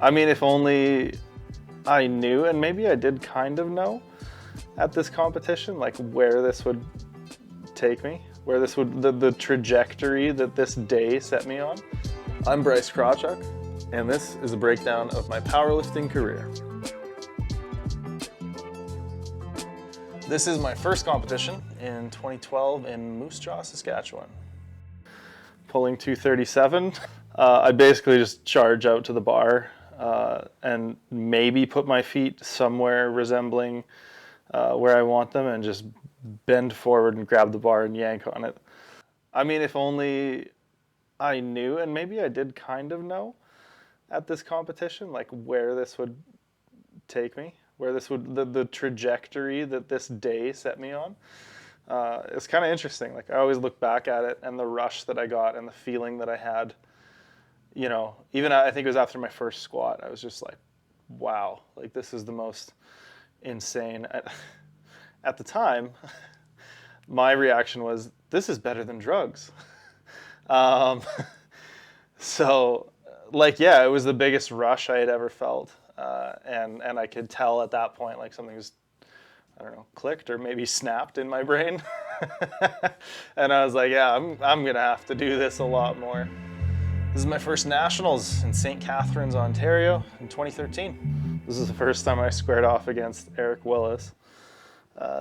I mean, if only I knew, and maybe I did kind of know at this competition, like where this would take me, where this would, the trajectory that this day set me on. I'm Bryce Krawczyk, and this is a breakdown of my powerlifting career. This is my first competition in 2012 in Moose Jaw, Saskatchewan. Pulling 237. I basically just charge out to the bar and maybe put my feet somewhere resembling where I want them and just bend forward and grab the bar and yank on it. I mean, if only I knew, and maybe I did kind of know at this competition, like where this would take me, where this would, the trajectory that this day set me on. It's kind of interesting. Like I always look back at it and the rush that I got and the feeling that I had, you know, even I think it was after my first squat, I was just like, wow, like this is the most insane. At the time, my reaction was, this is better than drugs. So like, yeah, it was the biggest rush I had ever felt. And I could tell at that point, like something was, I don't know, clicked or maybe snapped in my brain. And I was like, yeah, I'm gonna have to do this a lot more. This is my first nationals in St. Catharines, Ontario in 2013. This is the first time I squared off against Eric Willis.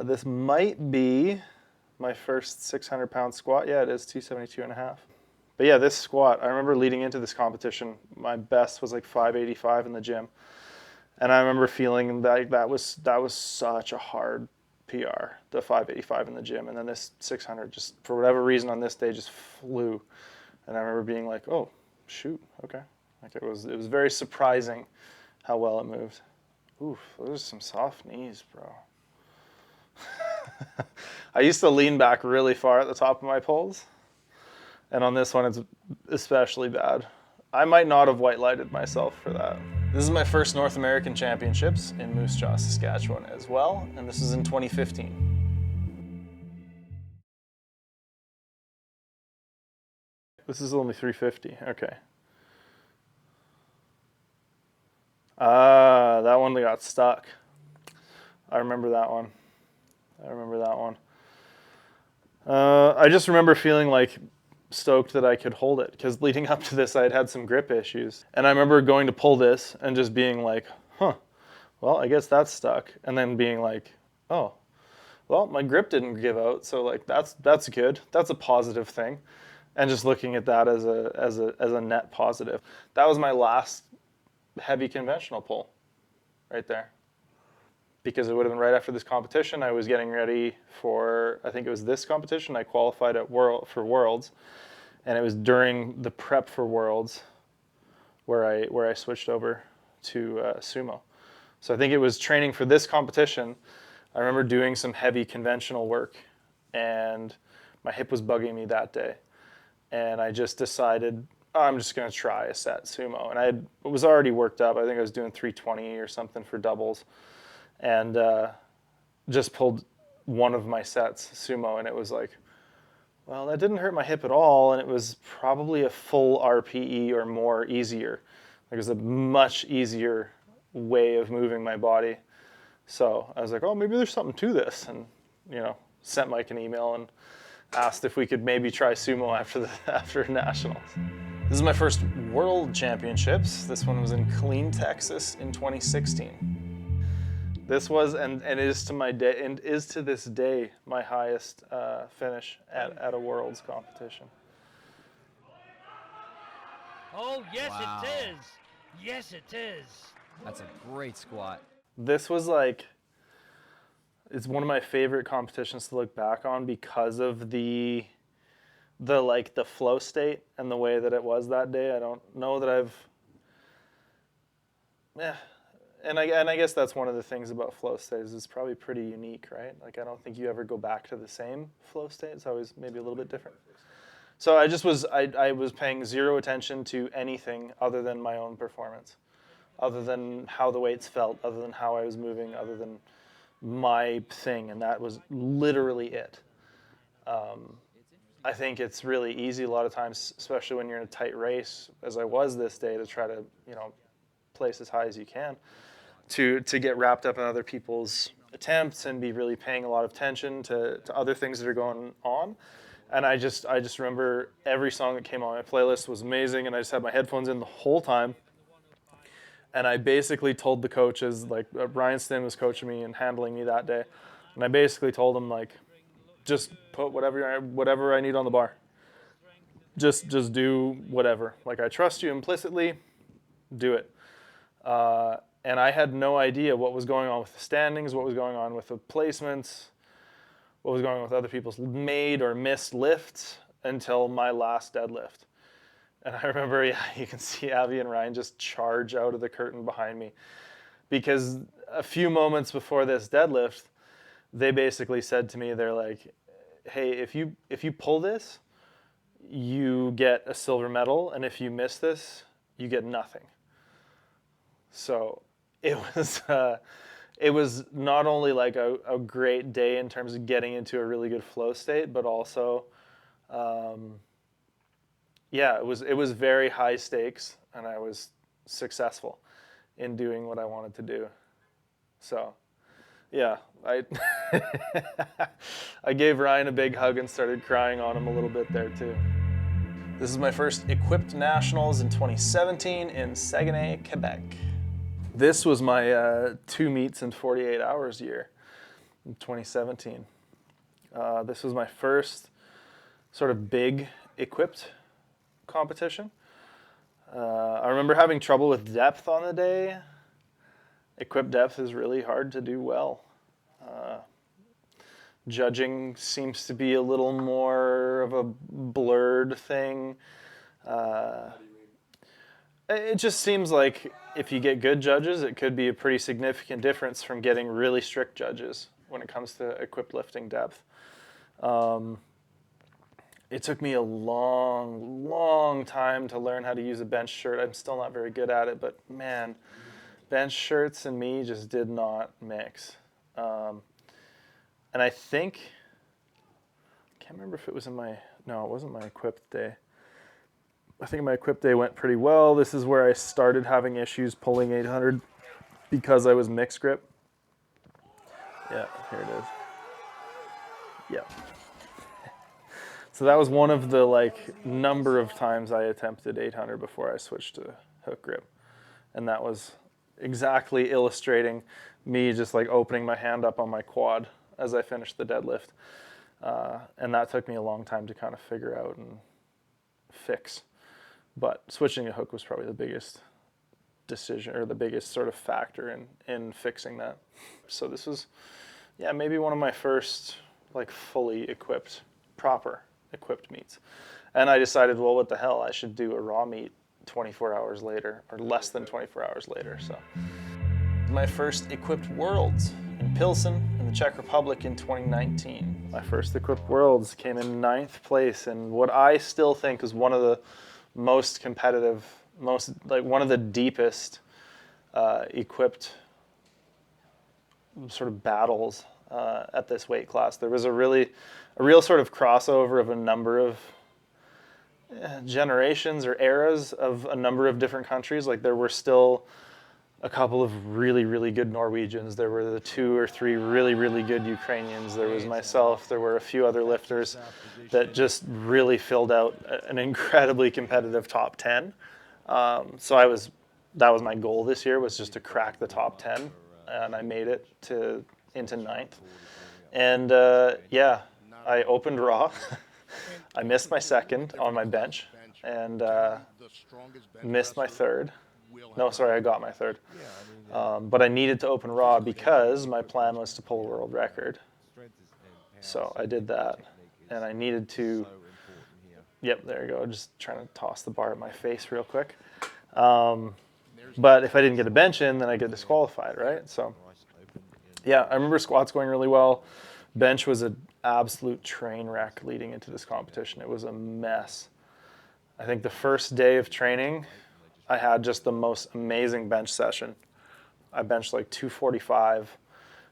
This might be my first 600-pound squat. Yeah, it is 272.5. But yeah, this squat, I remember leading into this competition, my best was like 585 in the gym. And I remember feeling that that was such a hard PR, the 585 in the gym. And then this 600 just, for whatever reason on this day, just flew. And I remember being like, oh, shoot, okay. Like it was very surprising how well it moved. Oof, those are some soft knees, bro. I used to lean back really far at the top of my pulls. And on this one, it's especially bad. I might not have white lighted myself for that. This is my first North American Championships in Moose Jaw, Saskatchewan as well, and this is in 2015. This is only 350, okay. That one got stuck. I remember that one. I just remember feeling like stoked that I could hold it, because leading up to this I had some grip issues, and I remember going to pull this and just being like, huh, well, I guess that's stuck, and then being like, oh, well, my grip didn't give out, so like that's good, that's a positive thing, and just looking at that as a net positive. That was my last heavy conventional pull right there, because it would have been right after this competition. I was getting ready for, I think it was this competition. I qualified for Worlds, and it was during the prep for Worlds where I switched over to sumo. So I think it was training for this competition. I remember doing some heavy conventional work, and my hip was bugging me that day, and I just decided, oh, I'm just going to try a set sumo. And it was already worked up. I think I was doing 320 or something for doubles, and just pulled one of my sets sumo, and it was like, well, that didn't hurt my hip at all, and it was probably a full RPE or more easier. Like it was a much easier way of moving my body. So I was like, oh, maybe there's something to this, and you know, sent Mike an email and asked if we could maybe try sumo after nationals. This is my first World Championships. This one was in Killeen, Texas in 2016. This was, and it is to this day my highest finish at a Worlds competition. Oh, yes, Wow. it is. Yes, it is. That's a great squat. This was like, it's one of my favorite competitions to look back on because of the flow state and the way that it was that day. I don't know that And I guess that's one of the things about flow states. It's probably pretty unique, right? Like I don't think you ever go back to the same flow state. It's always maybe a little bit different. So I was paying zero attention to anything other than my own performance, other than how the weights felt, other than how I was moving, other than my thing, and that was literally it. I think it's really easy a lot of times, especially when you're in a tight race, as I was this day, to try to, you know, place as high as you can to get wrapped up in other people's attempts and be really paying a lot of attention to other things that are going on. And I just remember every song that came on my playlist was amazing, and I just had my headphones in the whole time. And I basically told the coaches, like Brian Stin was coaching me and handling me that day, and I basically told him, like, just put whatever I need on the bar. Just do whatever. Like, I trust you implicitly, do it. And I had no idea what was going on with the standings, what was going on with the placements, what was going on with other people's made or missed lifts until my last deadlift. And I remember, you can see Avi and Ryan just charge out of the curtain behind me, because a few moments before this deadlift, they basically said to me, they're like, hey, if you pull this, you get a silver medal, and if you miss this, you get nothing. So it was not only like a great day in terms of getting into a really good flow state, but also, it was very high stakes, and I was successful in doing what I wanted to do. So, yeah, I gave Ryan a big hug and started crying on him a little bit there too. This is my first Equipped Nationals in 2017 in Saguenay, Quebec. This was my 2 meets in 48 hours year in 2017. This was my first sort of big equipped competition. I remember having trouble with depth on the day. Equipped depth is really hard to do well. Judging seems to be a little more of a blurred thing. It just seems like if you get good judges, it could be a pretty significant difference from getting really strict judges when it comes to equipped lifting depth. It took me a long time to learn how to use a bench shirt. I'm still not very good at it, but man, bench shirts and me just did not mix. And I can't remember if it was no, it wasn't my equipped day. I think my equipped day went pretty well. This is where I started having issues pulling 800 because I was mixed grip. Yeah, here it is. Yeah. So that was one of the number of times I attempted 800 before I switched to hook grip. And that was exactly illustrating me just opening my hand up on my quad as I finished the deadlift. And that took me a long time to kind of figure out and fix. But switching to hook was probably the biggest decision, or the biggest sort of factor in fixing that. So this was, maybe one of my first fully equipped, proper equipped meets. And I decided, well, what the hell, I should do a raw meet 24 hours later, or less than 24 hours later. So my first Equipped Worlds in Pilsen in the Czech Republic in 2019. My first Equipped Worlds came in 9th place in what I still think is one of the most competitive, one of the deepest equipped sort of battles at this weight class. There was a real sort of crossover of a number of generations or eras of a number of different countries. There were still a couple of really good Norwegians. There were the 2 or 3 really good Ukrainians. There was myself. There were a few other lifters that just really filled out an incredibly competitive top 10. So that was my goal this year, was just to crack the top 10, and I made it into 9th. And I opened raw. I missed my second on my bench, and missed my third. No, sorry, I got my third. But I needed to open raw because my plan was to pull a world record. So I did that, and I needed to, yep, there you go, just trying to toss the bar at my face real quick. But if I didn't get a bench in, then I get disqualified, right? So yeah, I remember squats going really well. Bench was an absolute train wreck leading into this competition. It was a mess. I think the first day of training, I had just the most amazing bench session. I benched 245. It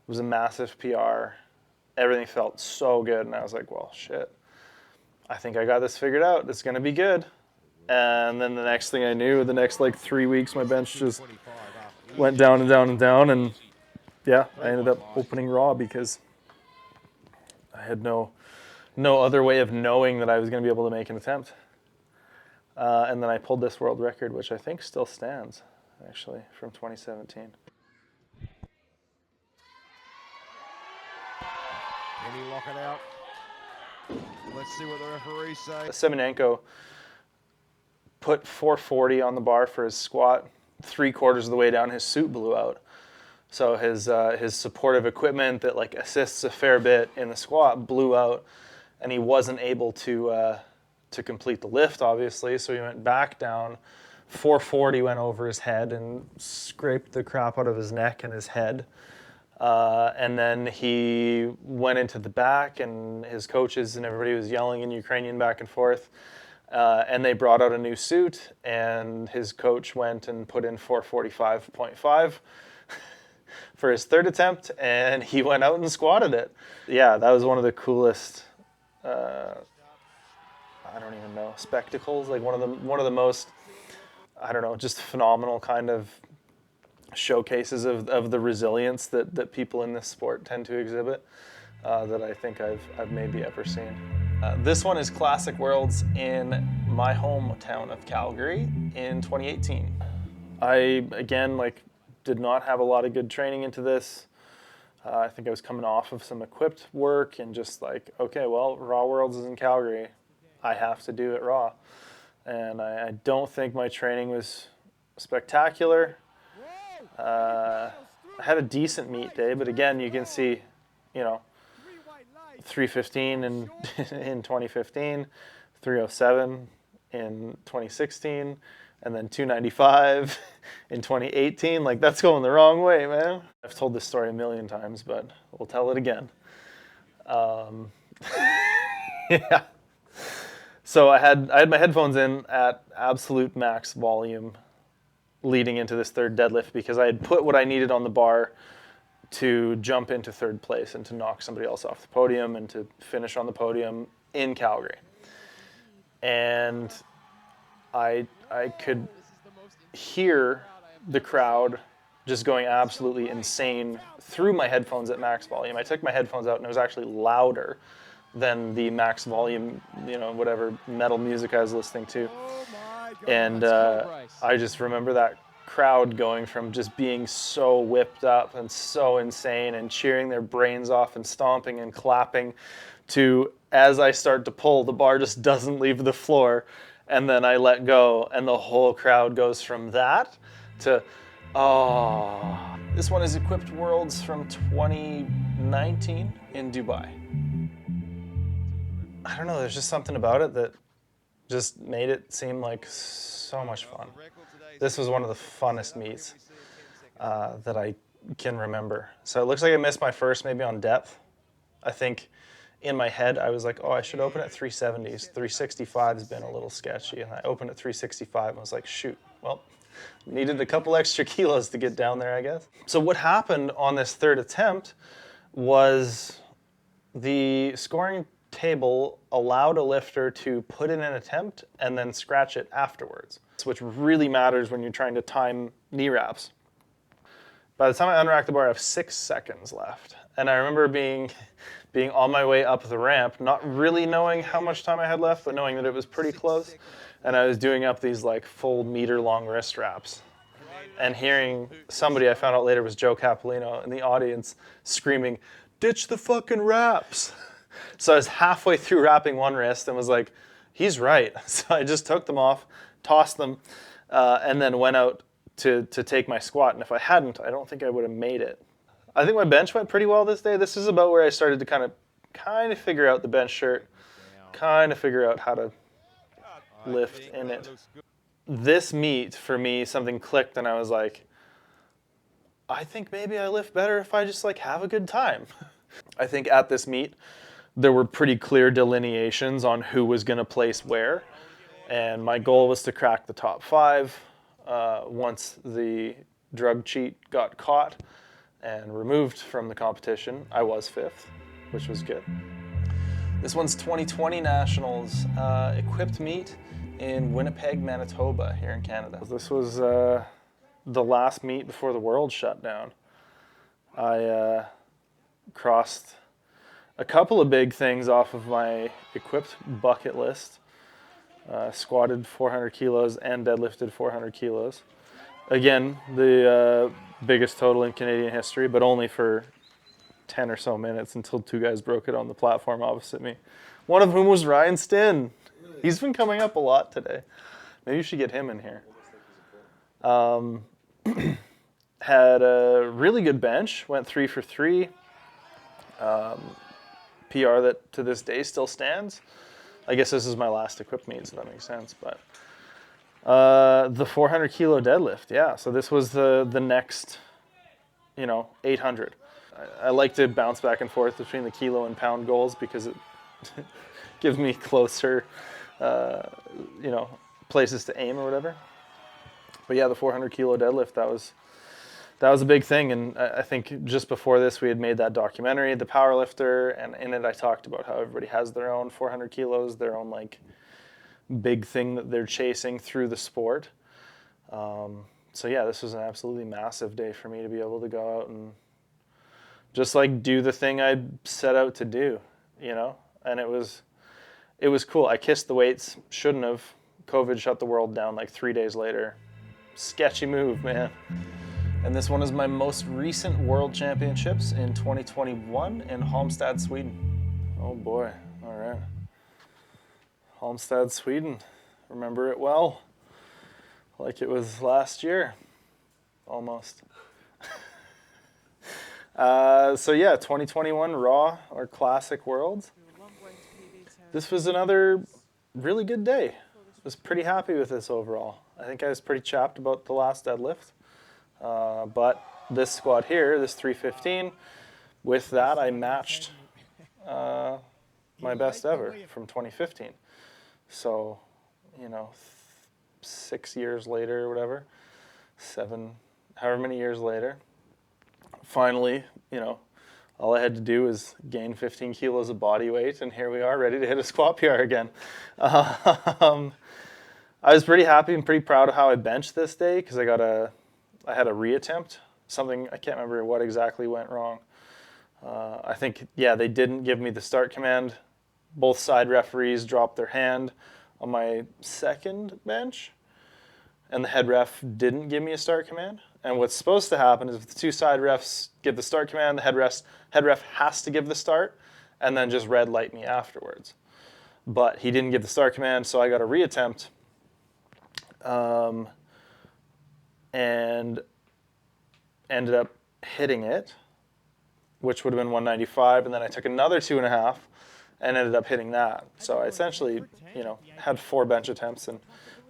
was a massive PR. Everything felt so good, and I was like, well, shit. I think I got this figured out. It's going to be good. And then the next thing I knew, the next 3 weeks, my bench just went down and down and down, and yeah, I ended up opening raw because I had no other way of knowing that I was going to be able to make an attempt. And then I pulled this world record, which I think still stands, actually, from 2017. Can he lock it out? Let's see what the referees say. Semenenko put 440 on the bar for his squat. 3/4 of the way down, his suit blew out. So his supportive equipment that like assists a fair bit in the squat blew out, and he wasn't able to complete the lift, obviously. So he went back down. 440 went over his head and scraped the crap out of his neck and his head. And then he went into the back, and his coaches and everybody was yelling in Ukrainian back and forth. And they brought out a new suit, and his coach went and put in 445.5 for his third attempt, and he went out and squatted it. Yeah, that was one of the coolest, I don't even know, spectacles. Like one of the most, I don't know, just phenomenal kind of showcases of the resilience that people in this sport tend to exhibit that I think I've maybe ever seen. This one is Classic Worlds in my hometown of Calgary in 2018. I, again, did not have a lot of good training into this. I think I was coming off of some equipped work and just okay, well, Raw Worlds is in Calgary. I have to do it raw. And I don't think my training was spectacular. I had a decent meet day, but again, you can see, 315 in 2015, 307 in 2016, and then 295 in 2018. That's going the wrong way, man. I've told this story a million times, but we'll tell it again. Yeah. So I had my headphones in at absolute max volume leading into this third deadlift because I had put what I needed on the bar to jump into third place and to knock somebody else off the podium and to finish on the podium in Calgary. And I could hear the crowd just going absolutely insane through my headphones at max volume. I took my headphones out and it was actually louder than the max volume, whatever metal music I was listening to. And I just remember that crowd going from just being so whipped up and so insane and cheering their brains off and stomping and clapping to, as I start to pull, the bar just doesn't leave the floor, and then I let go and the whole crowd goes from that to, oh. This one is Equipped Worlds from 2019 in Dubai. I don't know, there's just something about it that just made it seem like so much fun. This was one of the funnest meets that I can remember. So it looks like I missed my first maybe on depth. I think in my head I was like, oh, I should open at 370s. 365 has been a little sketchy. And I opened at 365 and was like, shoot, well, needed a couple extra kilos to get down there, I guess. So what happened on this third attempt was the scoring table allowed a lifter to put in an attempt and then scratch it afterwards, which really matters when you're trying to time knee wraps. By the time I unracked the bar, I have 6 seconds left. And I remember being on my way up the ramp, not really knowing how much time I had left, but knowing that it was pretty close. And I was doing up these full meter-long wrist wraps. And hearing somebody I found out later was Joe Capolino in the audience screaming, "Ditch the fucking wraps." So I was halfway through wrapping one wrist and was like, he's right. So I just took them off, tossed them, and then went out to take my squat. And if I hadn't, I don't think I would have made it. I think my bench went pretty well this day. This is about where I started to kind of figure out the bench shirt, kind of figure out how to lift in it. This meet, for me, something clicked and I was like, I think maybe I lift better if I just have a good time. I think at this meet, there were pretty clear delineations on who was going to place where. And my goal was to crack the top 5 once the drug cheat got caught and removed from the competition. I was 5th, which was good. This one's 2020 Nationals Equipped meet in Winnipeg, Manitoba, here in Canada. This was the last meet before the world shut down, I crossed a couple of big things off of my equipped bucket list. Squatted 400 kilos and deadlifted 400 kilos. Again, the biggest total in Canadian history, but only for 10 or so minutes until two guys broke it on the platform opposite me. One of whom was Ryan Stinn. He's been coming up a lot today. Maybe you should get him in here. Had a really good bench, went 3 for 3. PR that to this day still stands. I guess this is my last equipped meet, so that makes sense. But the 400 kilo deadlift, yeah. So this was the next, 800. I like to bounce back and forth between the kilo and pound goals because it gives me closer, places to aim or whatever. But yeah, the 400 kilo deadlift, that was a big thing. And I think just before this, we had made that documentary, The Powerlifter, and in it I talked about how everybody has their own 400 kilos, their own big thing that they're chasing through the sport. So yeah, this was an absolutely massive day for me to be able to go out and just do the thing I set out to do, and it was cool. I kissed the weights, shouldn't have. COVID shut the world down 3 days later. Sketchy move, man. And this one is my most recent World Championships in 2021 in Halmstad, Sweden. Oh boy, all right. Halmstad, Sweden. Remember it well. Like it was last year, almost. So yeah, 2021 Raw or Classic Worlds. This was another really good day. I was pretty happy with this overall. I think I was pretty chapped about the last deadlift. But this squat here, this 315, with that I matched my best ever from 2015. So, 6 years later or whatever, however many years later, finally, all I had to do was gain 15 kilos of body weight, and here we are, ready to hit a squat PR again. I was pretty happy and pretty proud of how I benched this day because I had a reattempt. Something, I can't remember what exactly went wrong. I think, they didn't give me the start command. Both side referees dropped their hand on my second bench, and the head ref didn't give me a start command. And what's supposed to happen is if the two side refs give the start command, the head ref has to give the start and then just red light me afterwards. But he didn't give the start command, so I got a reattempt. And ended up hitting it, which would have been 195, and then I took another 2.5 and ended up hitting that. So I essentially, had 4 bench attempts, and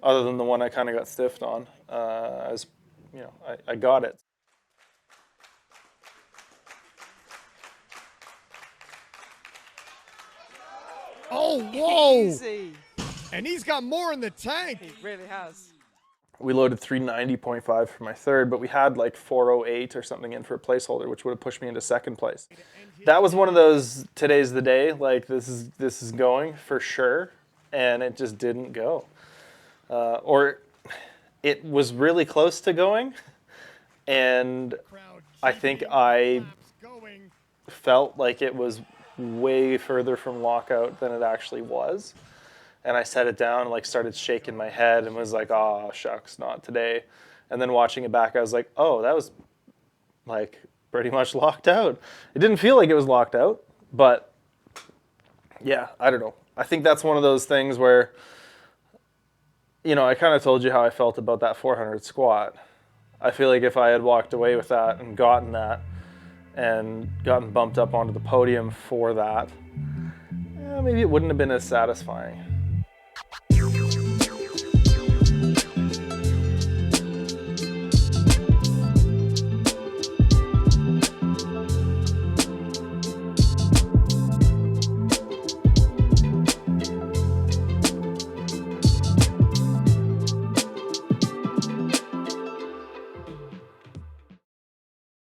other than the one I kind of got stiffed on, I got it. Oh, whoa! Easy. And he's got more in the tank. He really has. We loaded 390.5 for my third, but we had 408 or something in for a placeholder, which would have pushed me into second place. That was one of those, today's the day, this is going for sure, and it just didn't go. Or it was really close to going, and I think I felt like it was way further from lockout than it actually was. And I set it down and started shaking my head and was like, oh, shucks, not today. And then watching it back, I was like, oh, that was pretty much locked out. It didn't feel like it was locked out, but yeah, I don't know. I think that's one of those things where, I kind of told you how I felt about that 400 squat. I feel like if I had walked away with that and gotten that and gotten bumped up onto the podium for that, maybe it wouldn't have been as satisfying.